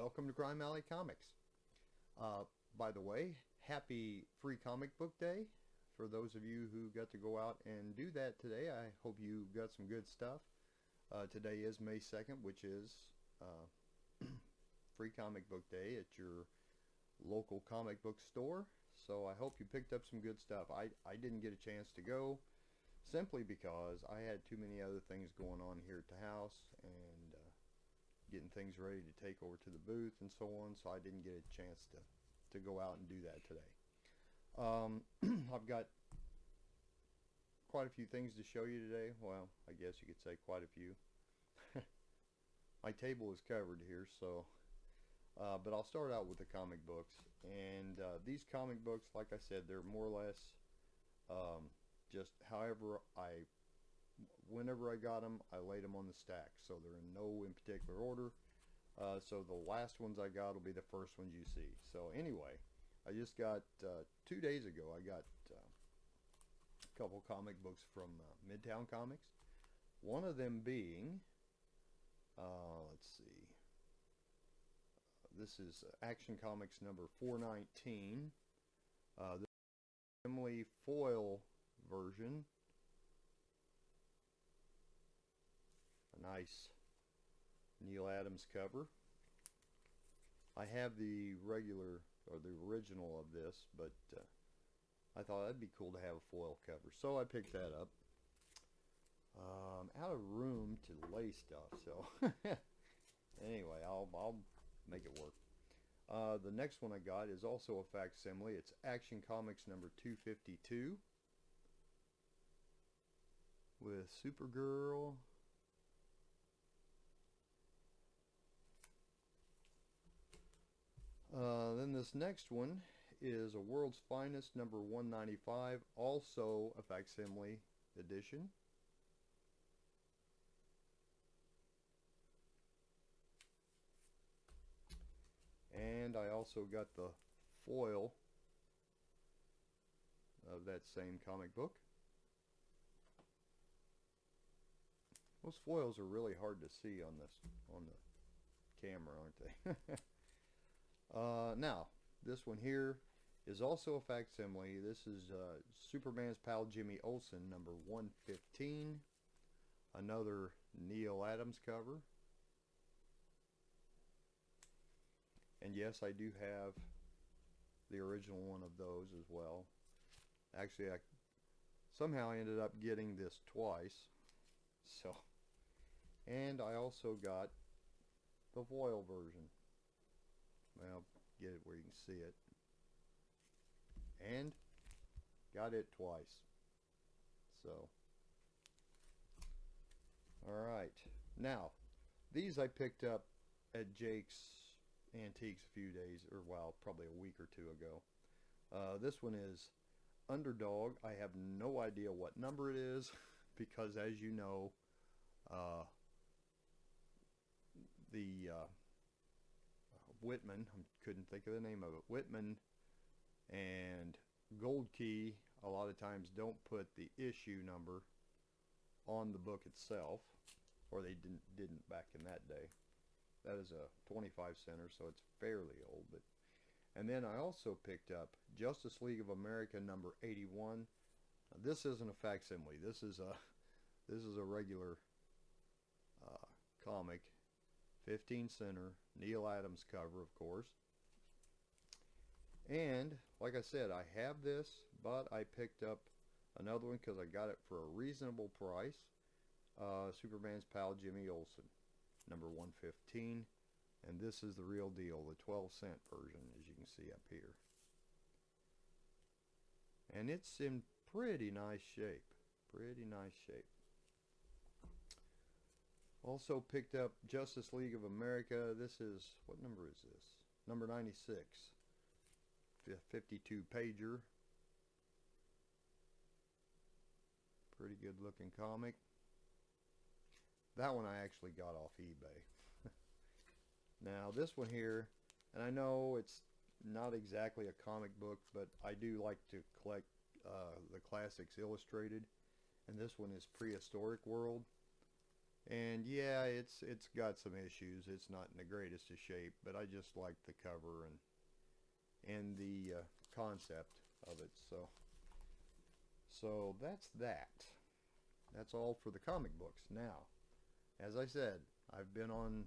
welcome to Crime Alley Comics. By the way, happy Free Comic Book Day for those of you who got to go out and do that today. I hope you got some good stuff. Today is May 2nd, which is Free Comic Book Day at your local comic book store. So I hope you picked up some good stuff. I didn't get a chance to go simply because I had too many other things going on here at the house and getting things ready to take over to the booth and so on, so I didn't get a chance to go out and do that today. I've got quite a few things to show you today. Well, I guess you could say quite a few. My table is covered here, so but I'll start out with the comic books. And these comic books, like I said, they're more or less just whenever I got them, I laid them on the stack, so they're in no in particular order. So the last ones I got will be the first ones you see. So anyway, I just got 2 days ago I got a couple comic books from Midtown Comics. One of them being let's see, this is Action Comics number 419, the Emily foil version. A nice Neil Adams cover. I have the regular or the original of this, but I thought that'd be cool to have a foil cover, so I picked that up. Out of room to lay stuff, so anyway, I'll make it work. The next one I got is also a facsimile. It's Action Comics number 252 with Supergirl. Then this next one is A World's Finest number 195, also a facsimile edition. And I also got the foil of that same comic book. Those foils are really hard to see on the camera, aren't they? Now, this one here is also a facsimile. This is Superman's pal Jimmy Olsen, number 115. Another Neil Adams cover. And yes, I do have the original one of those as well. Actually, I somehow ended up getting this twice. So, and I also got the foil version. Well, get it where you can see it. And got it twice. So, alright. Now, these I picked up at Jake's Antiques a few days, or well, probably a week or two ago. This one is Underdog. I have no idea what number it is because, as you know, the Whitman, I couldn't think of the name of it, Whitman and Gold Key a lot of times don't put the issue number on the book itself, or they didn't back in that day. That is a 25 center, so it's fairly old. And then I also picked up Justice League of America number 81. This isn't a facsimile. This is a regular comic, 15 center, Neil Adams cover, of course. And like I said, I have this, but I picked up another one because I got it for a reasonable price. Superman's pal Jimmy Olsen, number 115, and this is the real deal, the 12-cent version, as you can see up here. And it's in pretty nice shape. Pretty nice shape. Also picked up Justice League of America. This is, what number is this? Number 96. 52 pager. Pretty good looking comic. That one I actually got off eBay. Now this one here, and I know it's not exactly a comic book, but I do like to collect the classics illustrated, and this one is Prehistoric World. And yeah, it's got some issues. It's not in the greatest of shape, but I just like the cover and the concept of it. So that's that. That's all for the comic books. Now, as I said, I've been on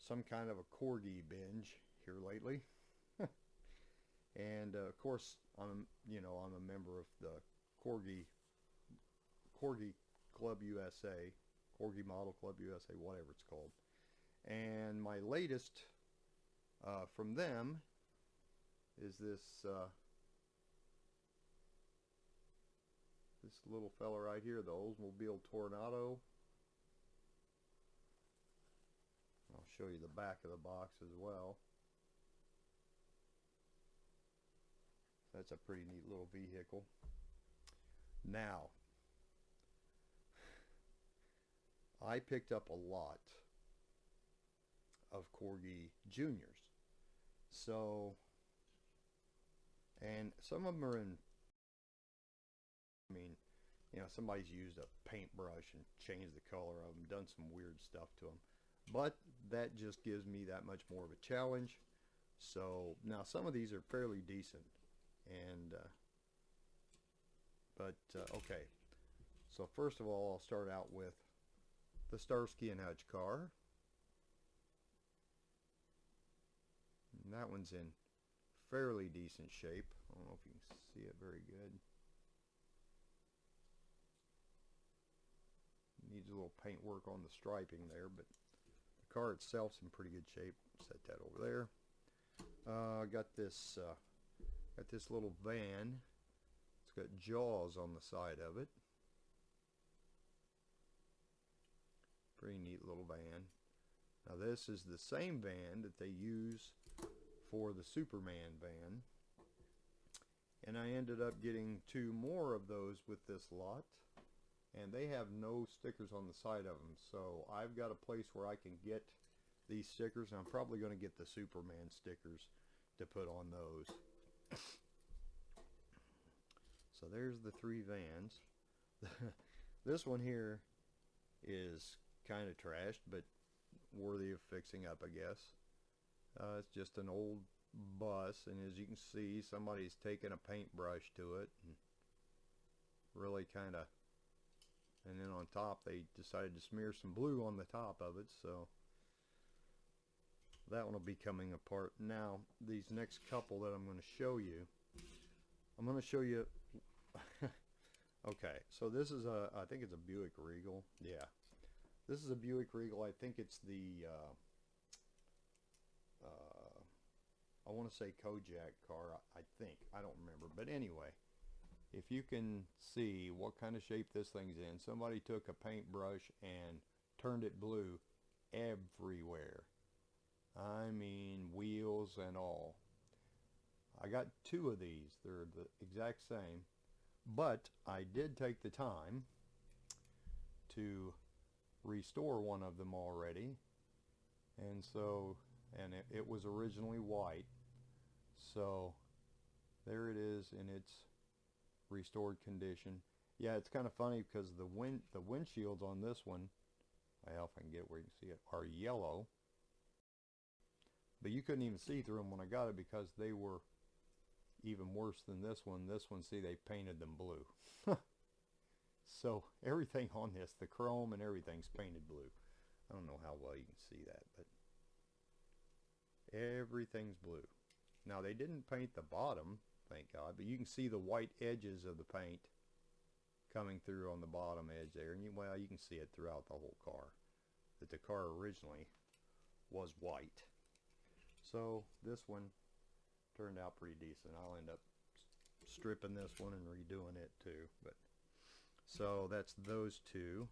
some kind of a Corgi binge here lately, and of course I'm a member of the Corgi Corgi Club USA, Corgi Model Club USA, whatever it's called. And my latest from them is this little fella right here, the Oldsmobile Tornado. I'll show you the back of the box as well. That's a pretty neat little vehicle. Now, I picked up a lot of Corgi Juniors. So, and some of them are in, I mean, somebody's used a paintbrush and changed the color of them, done some weird stuff to them. But that just gives me that much more of a challenge. So now some of these are fairly decent, and okay. So first of all, I'll start out with the Starsky and Hutch car. And that one's in fairly decent shape. I don't know if you can see it very good. Needs a little paint work on the striping there, but the car itself's in pretty good shape. Set that over there. Got this little van. It's got jaws on the side of it. Pretty neat little van. Now this is the same van that they use for the Superman van. And I ended up getting 2 more of those with this lot. And they have no stickers on the side of them. So I've got a place where I can get these stickers. And I'm probably going to get the Superman stickers to put on those. So there's the 3 vans. This one here is kind of trashed, but worthy of fixing up, I guess. It's just an old bus, and as you can see, somebody's taken a paintbrush to it and really kind of, and then on top they decided to smear some blue on the top of it, so that one will be coming apart. Now these next couple that I'm going to show you, okay, so this is I think it's a Buick Regal. Yeah, this is a Buick Regal. I think it's the I want to say Kojak car, I think. I don't remember. But anyway, if you can see what kind of shape this thing's in, somebody took a paintbrush and turned it blue everywhere. I mean, wheels and all. I got 2 of these. They're the exact same. But I did take the time to restore one of them already. And so, and it was originally white. So there it is in its restored condition. Yeah, it's kind of funny because the windshields on this one, well, if I can get where you can see it, are yellow. But you couldn't even see through them when I got it because they were even worse than this one. This one, see, they painted them blue. So everything on this, the chrome and everything's painted blue. I don't know how well you can see that, but everything's blue. Now they didn't paint the bottom, thank God, but you can see the white edges of the paint coming through on the bottom edge there. And well, you can see it throughout the whole car, that the car originally was white. So this one turned out pretty decent. I'll end up stripping this one and redoing it too. But so that's those 2.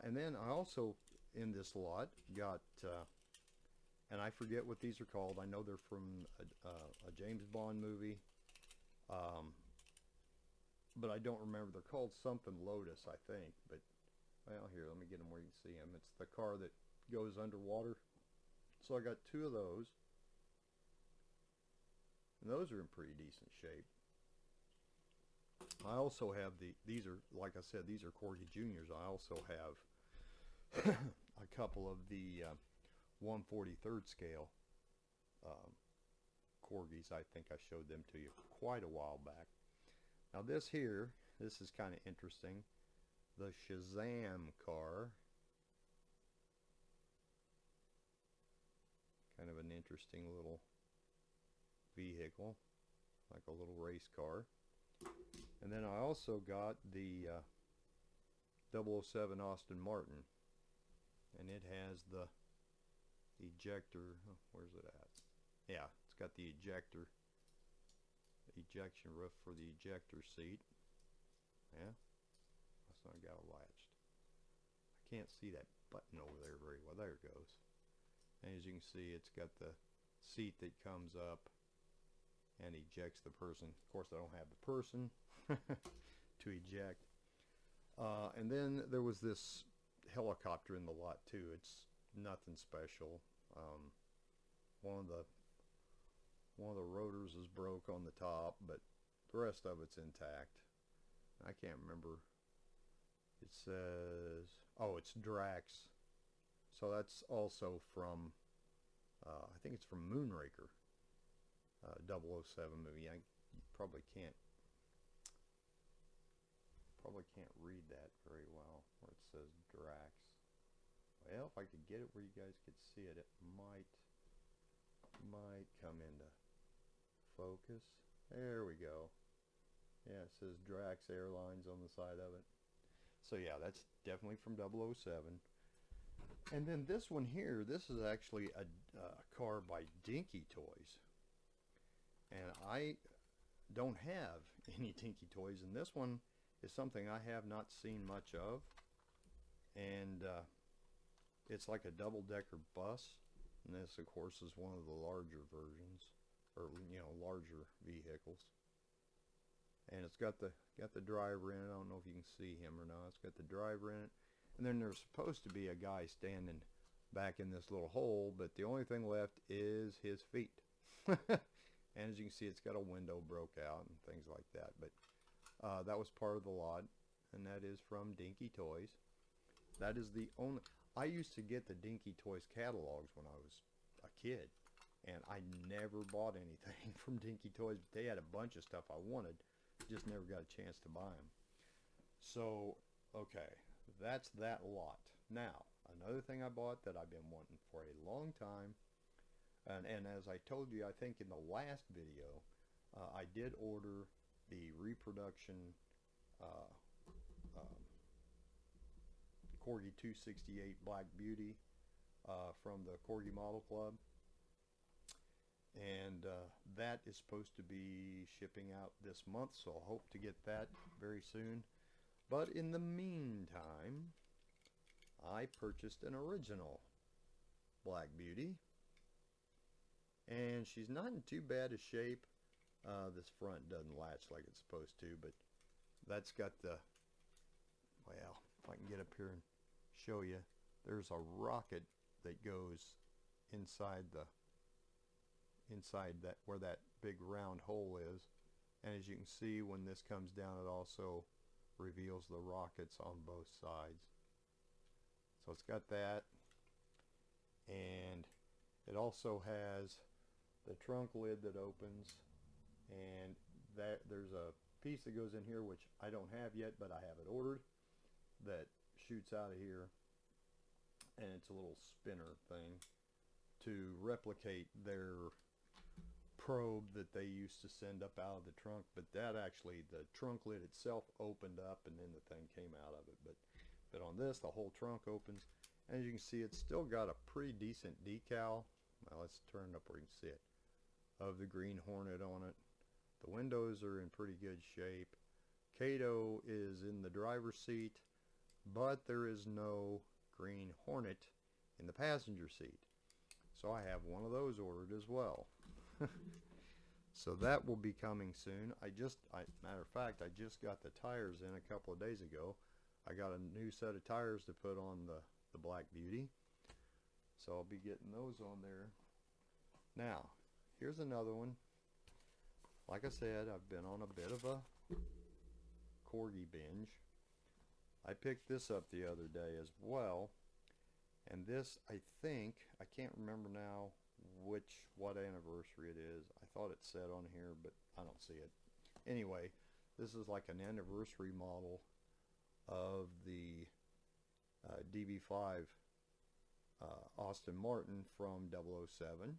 And then I also, in this lot, got, and I forget what these are called. I know they're from a James Bond movie, but I don't remember. They're called something Lotus, I think. But, well, here, let me get them where you can see them. It's the car that goes underwater. So I got 2 of those. And those are in pretty decent shape. I also have these are, like I said, these are Corgi Juniors. I also have couple of the 1/43rd scale Corgis. I think I showed them to you quite a while back. Now this here, this is kind of interesting. The Shazam car. Kind of an interesting little vehicle, like a little race car. And then I also got the 007 Aston Martin, and it has the ejector. Oh, where's it at? Yeah, it's got the ejection roof for the ejector seat. Yeah, that's not got it latched. I can't see that button over there very well. There it goes. And as you can see, it's got the seat that comes up and ejects the person. Of course, I don't have the person to eject. And then there was this helicopter in the lot too. It's nothing special. One of the rotors is broke on the top, but the rest of it's intact. I can't remember. It says, oh, it's Drax. So that's also from, I think it's from Moonraker, 007 movie. You probably can't read that very well, where it says Drax. Well, if I could get it where you guys could see it, it might come into focus. There we go. Yeah, it says Drax Airlines on the side of it. So yeah, that's definitely from 007. And then this one here, this is actually a car by Dinky Toys. And I don't have any Dinky Toys, and this one is something I have not seen much of. And it's like a double-decker bus. And this, of course, is one of the larger versions, or larger vehicles. And it's got the driver in it. I don't know if you can see him or not. It's got the driver in it. And then there's supposed to be a guy standing back in this little hole, but the only thing left is his feet. And as you can see, it's got a window broke out and things like that. But that was part of the lot, and that is from Dinky Toys. That is the only... I used to get the Dinky Toys catalogs when I was a kid, and I never bought anything from Dinky Toys. But they had a bunch of stuff I wanted, just never got a chance to buy them. So, okay. That's that lot. Now, another thing I bought that I've been wanting for a long time, and as I told you, I think in the last video, I did order the reproduction Corgi 268 Black Beauty from the Corgi Model Club, and that is supposed to be shipping out this month, so I'll hope to get that very soon. But in the meantime, I purchased an original Black Beauty, and she's not in too bad a shape. This front doesn't latch like it's supposed to, but that's got the, well, if I can get up here and show you, there's a rocket that goes inside that, where that big round hole is. And as you can see, when this comes down, it also reveals the rockets on both sides. So it's got that, and it also has the trunk lid that opens, and there's a piece that goes in here which I don't have yet, but I have it ordered, that shoots out of here, and it's a little spinner thing to replicate their probe that they used to send up out of the trunk. But that actually, the trunk lid itself opened up, and then the thing came out of it. But on this, the whole trunk opens, and as you can see, it's still got a pretty decent decal. Now let's turn it up where you can see it, of the Green Hornet on it. The windows are in pretty good shape. Kato is in the driver's seat, but there is no Green Hornet in the passenger seat. So I have one of those ordered as well. So that will be coming soon. Matter of fact, I just got the tires in a couple of days ago. I got a new set of tires to put on the Black Beauty. So I'll be getting those on there. Now, here's another one. Like I said, I've been on a bit of a Corgi binge. I picked this up the other day as well, And this, I think, I can't remember now what anniversary it is. I thought it said on here, but I don't see it. Anyway, this is like an anniversary model of the DB5 Aston Martin from 007,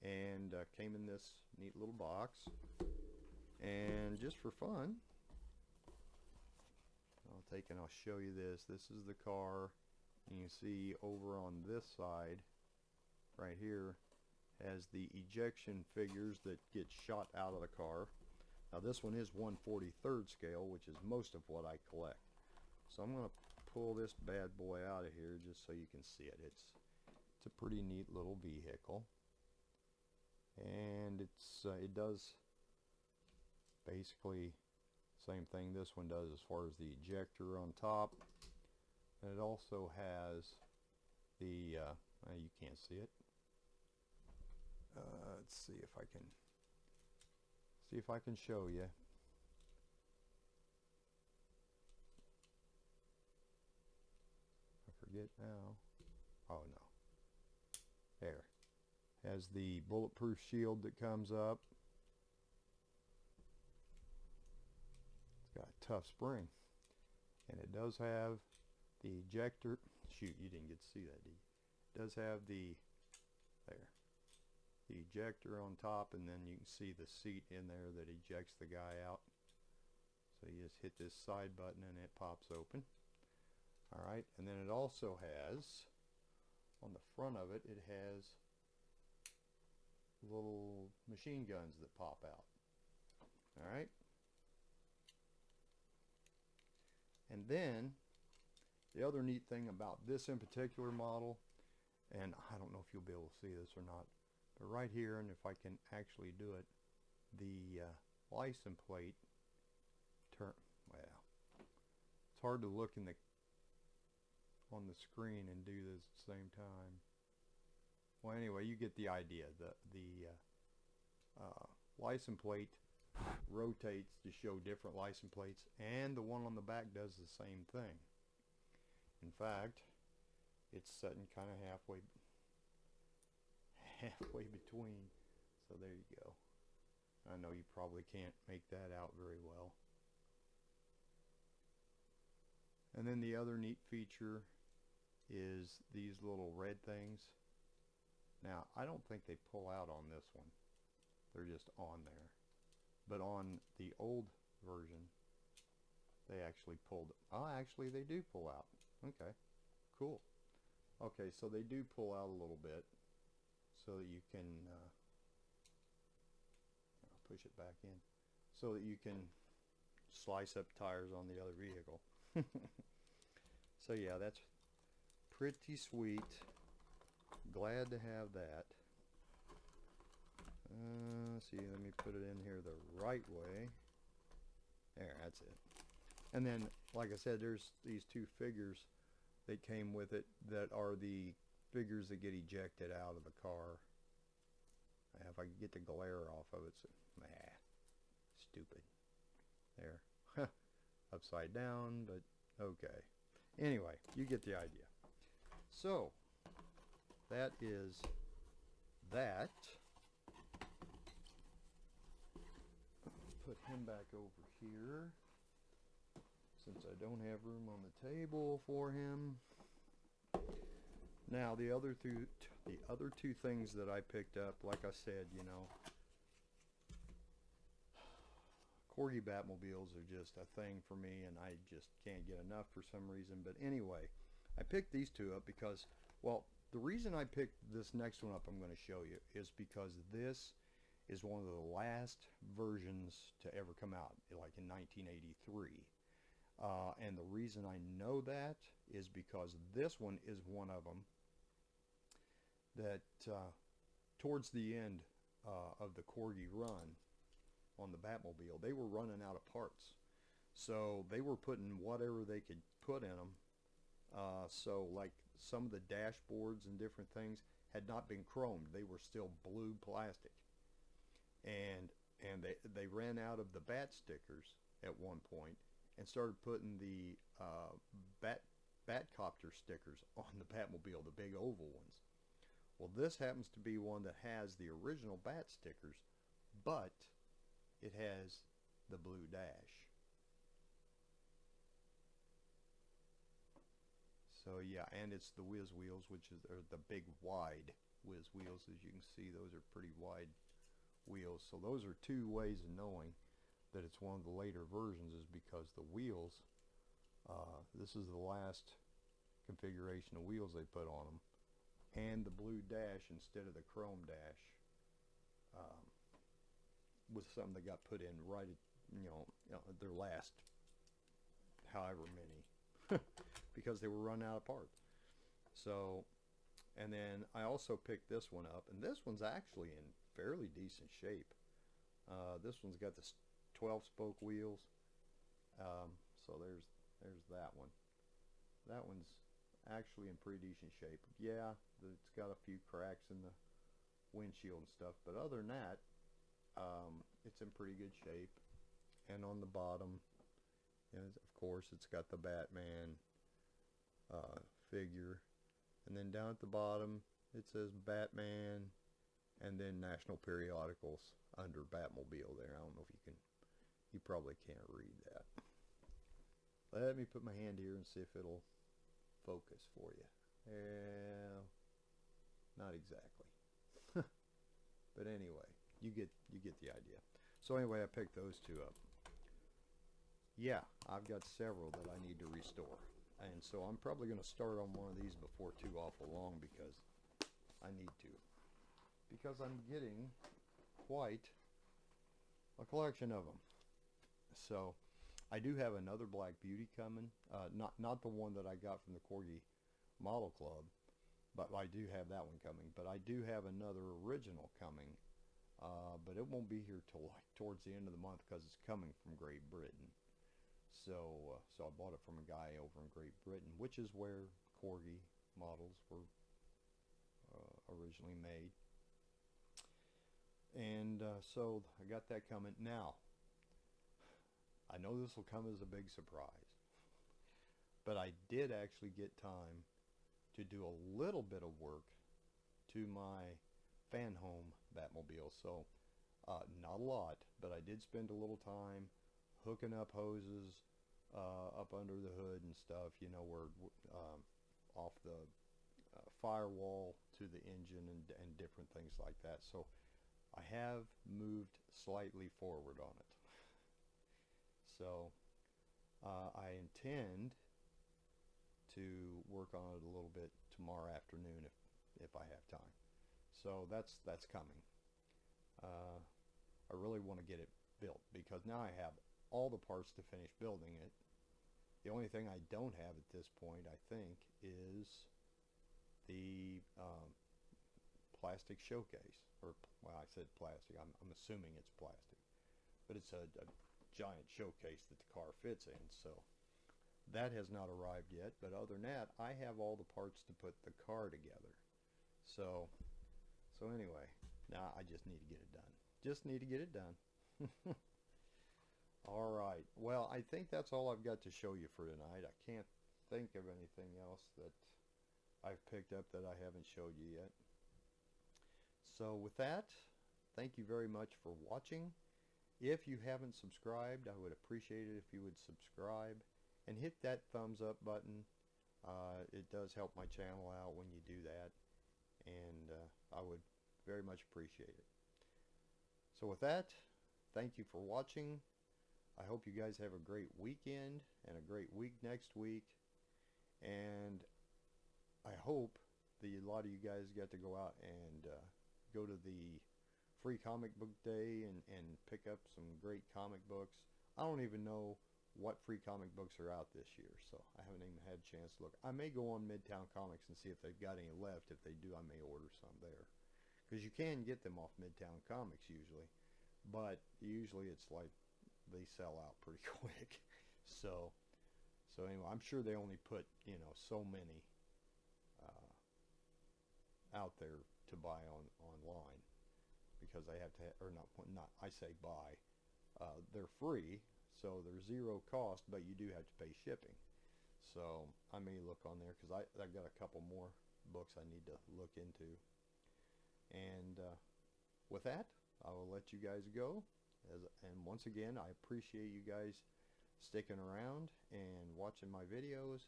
and came in this neat little box. And just for fun, I'll show you this. This is the car. You can see over on this side right here has the ejection figures that get shot out of the car. Now this one is 1/43rd scale, which is most of what I collect. So I'm going to pull this bad boy out of here just so you can see it. It's a pretty neat little vehicle, and it does basically same thing this one does as far as the ejector on top. And it also has the you can't see it. Let's see if I can show you. I forget now. Oh no. There. Has the bulletproof shield that comes up. It's got a tough spring. And it does have the ejector. Shoot, you didn't get to see that, did you? It does have the ejector on top, and then you can see the seat in there that ejects the guy out. So you just hit this side button and it pops open. Alright, and then it also has, on the front of it, it has little machine guns that pop out. Alright. And then the other neat thing about this in particular model, and I don't know if you'll be able to see this or not, but right here, and if I can actually do it, the license plate well, it's hard to look on the screen and do this at the same time. Well, anyway, you get the idea. The license plate rotates to show different license plates, and the one on the back does the same thing. In fact, it's sitting kind of halfway between. So there you go. I know you probably can't make that out very well. And then the other neat feature is these little red things. Now, I don't think they pull out on this one. They're just on there. But on the old version, they actually pulled. Oh, actually they do pull out. Okay, cool. Okay, so they do pull out a little bit so that you can I'll push it back in so that you can slice up tires on the other vehicle. So yeah, that's pretty sweet. Glad to have that. Let's see, let me put it in here the right way. There, that's it. And then, like I said, there's these two figures that came with it that are the figures that get ejected out of the car. If I can get the glare off of it, so, stupid. There. Upside down, but okay. Anyway, you get the idea. So, that is that. Put him back over here, since I don't have room on the table for him. Now the other two things that I picked up, like I said, you know, Corgi Batmobiles are just a thing for me, and I just can't get enough for some reason. But anyway, I picked these two up because, well, the reason I picked this next one up I'm going to show you is because this is one of the last versions to ever come out, like in 1983. And the reason I know that is because this one is one of them that towards the end of the Corgi run on the Batmobile, they were running out of parts. So they were putting whatever they could put in them. So like some of the dashboards and different things had not been chromed. They were still blue plastic. And they ran out of the bat stickers at one point and started putting the bat Batcopter stickers on the Batmobile, the big oval ones. Well, this happens to be one that has the original Bat stickers, but it has the blue dash. So yeah, and it's the whiz wheels, which is the big wide whiz wheels. As you can see, those are pretty wide wheels. So those are two ways of knowing that it's one of the later versions, is because the wheels, this is the last configuration of wheels they put on them, and the blue dash instead of the chrome dash was something that got put in right at, their last however many, because they were run out of parts. So, and then I also picked this one up, and this one's actually in fairly decent shape. This one's got the 12 spoke wheels. So there's that one. That one's actually in pretty decent shape. Yeah, it's got a few cracks in the windshield and stuff, but other than that, it's in pretty good shape. And on the bottom, of course, it's got the Batman figure, and then down at the bottom it says Batman, and then national periodicals under Batmobile there. I don't know if you probably can't read that. Let me put my hand here and see if it'll focus for you. Well, not exactly. But anyway, you get the idea. So anyway, I picked those two up. Yeah, I've got several that I need to restore, and so I'm probably going to start on one of these before too awful long, because I need to, because I'm getting quite a collection of them. So I do have another Black Beauty coming, not the one that I got from the Corgi Model Club, but I do have that one coming. But I do have another original coming, but it won't be here till like towards the end of the month, because it's coming from Great Britain. So I bought it from a guy over in Great Britain, which is where Corgi models were originally made. And so I got that coming. Now, I know this will come as a big surprise, but I did actually get time to do a little bit of work to my fan home Batmobile. So not a lot, but I did spend a little time hooking up hoses up under the hood and stuff, where off the firewall to the engine and different things like that. So I have moved slightly forward on it. So I intend to work on it a little bit tomorrow afternoon if I have time. So that's coming. I really want to get it built, because now I have all the parts to finish building it. The only thing I don't have at this point, I think, is the plastic showcase. Or, well, I said plastic. I'm assuming it's plastic, but it's a giant showcase that the car fits in. So that has not arrived yet. But other than that, I have all the parts to put the car together. So anyway, now I just need to get it done. Just need to get it done. All right. Well, I think that's all I've got to show you for tonight. I can't think of anything else that I've picked up that I haven't showed you yet. So with that, thank you very much for watching. If you haven't subscribed, I would appreciate it if you would subscribe and hit that thumbs up button. It does help my channel out when you do that, and I would very much appreciate it. So with that, thank you for watching. I hope you guys have a great weekend and a great week next week, and I hope that a lot of you guys get to go out and go to the free comic book day and pick up some great comic books. I don't even know what free comic books are out this year, so I haven't even had a chance to look. I may go on Midtown Comics and see if they've got any left. If they do, I may order some there, because you can get them off Midtown Comics usually, but usually it's like they sell out pretty quick. So anyway, I'm sure they only put so many out there to buy online, because they have to or not I say buy, they're free, so they're zero cost, but you do have to pay shipping. So I may look on there because I've got a couple more books I need to look into. And with that, I will let you guys go. And once again, I appreciate you guys sticking around and watching my videos.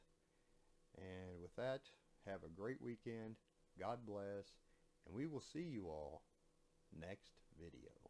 And with that, have a great weekend. God bless. And we will see you all next video.